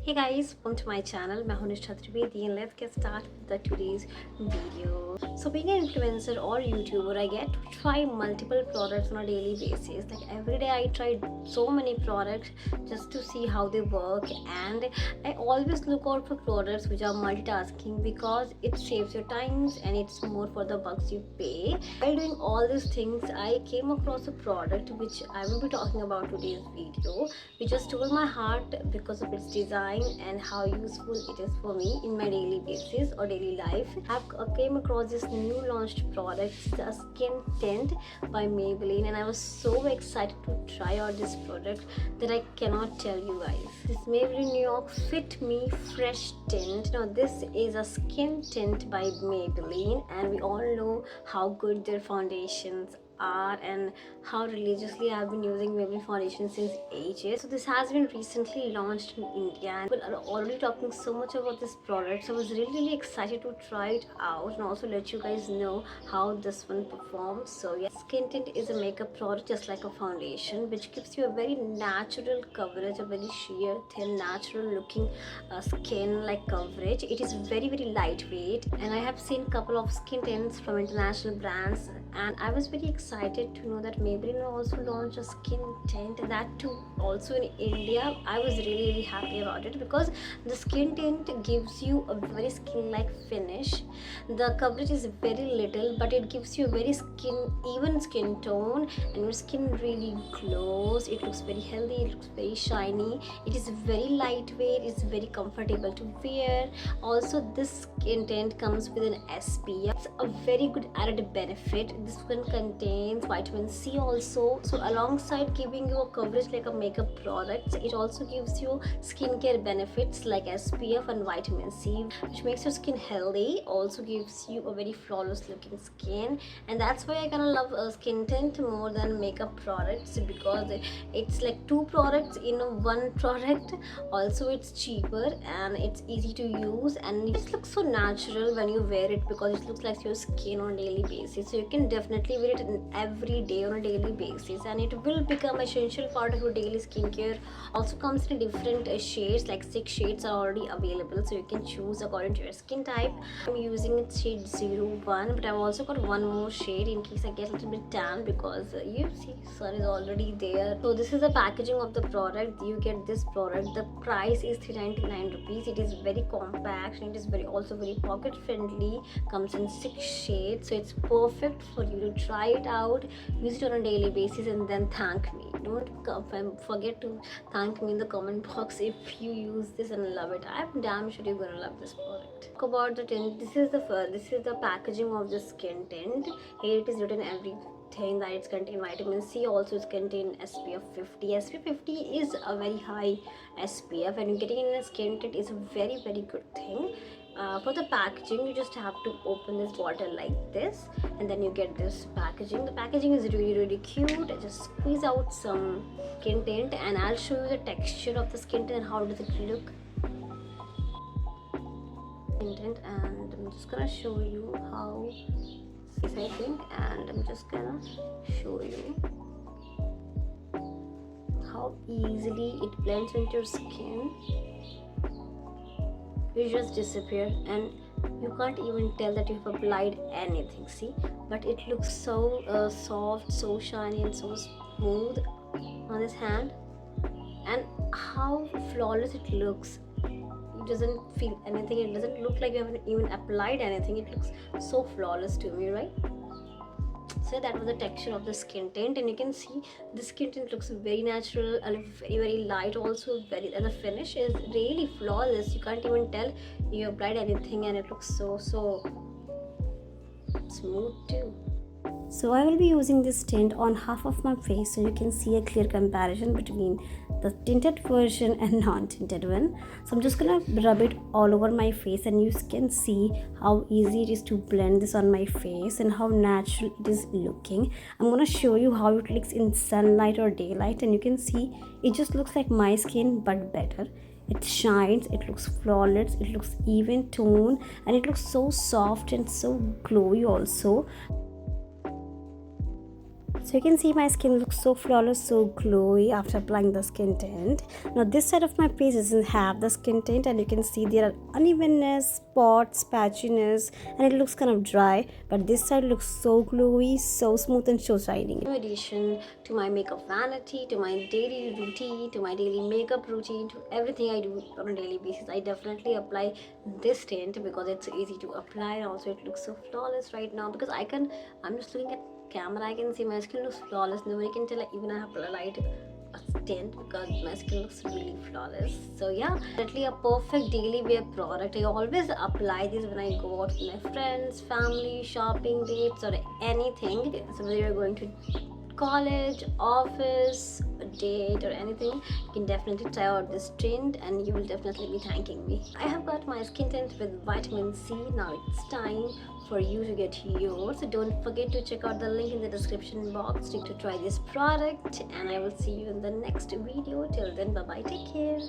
Hey guys, welcome to my channel. मैं हूं निष्ठा Trivedi and let's get started with the today's video. So being an influencer or YouTuber, I get to try multiple products on a daily basis. Like every day I try so many products just to see how they work, and I always look out for products which are multitasking because it saves your times and it's more for the bucks you pay. While doing all these things, I came across a product which I will be talking about today's video, which just stole my heart because of its design and how useful it is for me in my daily basis or daily life. I've came across this new launched product, the skin tint by Maybelline, and I was so excited to try out this product that I cannot tell you guys. This Maybelline New York Fit Me Fresh Tint. Now this is a skin tint by Maybelline, and we all know how good their foundations are and how religiously I've been using Maybelline foundation since ages. So this has been recently launched in India, and people are already talking so much about this product, so I was really excited to try it out and also let you guys know how this one performs. So yeah, skin tint is a makeup product just like a foundation, which gives you a very natural coverage, a very sheer, thin, natural looking skin like coverage. It is very lightweight, and I have seen couple of skin tints from international brands, and I was very excited to know that Maybelline will also launch a skin tint, and that too also in India. I was really happy about it because the skin tint gives you a very skin-like finish. The coverage is very little, but it gives you a very even skin tone, and your skin really glows. It looks very healthy, it looks very shiny, it is very lightweight, it's very comfortable to wear. Also, this skin tint comes with an SPF. It's a very good added benefit. This one contains vitamin C also, so alongside giving you a coverage like a makeup product, it also gives you skincare benefits like SPF and vitamin C, which makes your skin healthy, also gives you a very flawless looking skin. And that's why I kind of love skin tint more than makeup products, because it's like two products in one product. Also, it's cheaper and it's easy to use, and it just looks so natural when you wear it because it looks like your skin on a daily basis. So you can definitely wear it every day on a daily basis, and it will become an essential part of your daily skincare. Also comes in different shades, like 6 shades are already available, so you can choose according to your skin type. I'm using it shade 01, but I've also got one more shade in case I get a little bit tan, because you see sun is already there. So this is the packaging of the product. You get this product, the price is 399 rupees. It is very compact and it is also very pocket friendly. Comes in 6 shades, so it's perfect for you to try it out, use it on a daily basis, and then thank me. Don't forget to thank me in the comment box if you use this and love it. I'm damn sure you're gonna love this product. Talk about the tint. This is the packaging of the skin tint. Here it is written everything that it's contain vitamin C, also it's contain SPF 50. SPF 50 is a very high SPF, and getting in a skin tint is a very good thing. For the packaging, you just have to open this bottle like this, and then you get this packaging. The packaging is really cute. I just squeeze out some skin tint, and I'll show you the texture of the skin tint and how does it look. Skin tint, and I'm just gonna show you how this, I think, and I'm just gonna show you how easily it blends into your skin. You just disappear, and you can't even tell that you have applied anything. See, but it looks so soft, so shiny, and so smooth on this hand, and how flawless it looks. It doesn't feel anything, it doesn't look like you haven't even applied anything. It looks so flawless to me, right? So that was the texture of the skin tint, and you can see the skin tint looks very natural and very light also, and the finish is really flawless. You can't even tell you applied anything, and it looks so smooth too. So I will be using this tint on half of my face, so you can see a clear comparison between the tinted version and non-tinted one. So I'm just gonna rub it all over my face, and you can see how easy it is to blend this on my face and how natural it is looking. I'm gonna show you how it looks in sunlight or daylight, and you can see it just looks like my skin but better. It shines, it looks flawless, it looks even tone, and it looks so soft and so glowy also. So you can see my skin looks so flawless, so glowy after applying the skin tint. Now this side of my face doesn't have the skin tint, and you can see there are unevenness, spots, patchiness, and it looks kind of dry. But this side looks so glowy, so smooth and so shining. New addition to my makeup vanity, to my daily routine, to my daily makeup routine, to everything I do on a daily basis. I definitely apply this tint because it's easy to apply, and also it looks so flawless right now because I'm just looking at camera, I can see my skin looks flawless. Nobody can tell even I have applied a tint because my skin looks really flawless. So yeah, definitely a perfect daily wear product. I always apply this when I go out with my friends, family, shopping, dates, or anything. So whether you're going to college, office, a date, or anything, you can definitely try out this tint and you will definitely be thanking me. I have got my skin tint with vitamin C. Now it's time for you to get yours. So don't forget to check out the link in the description box to try this product, and I will see you in the next video. Till then, bye bye, take care.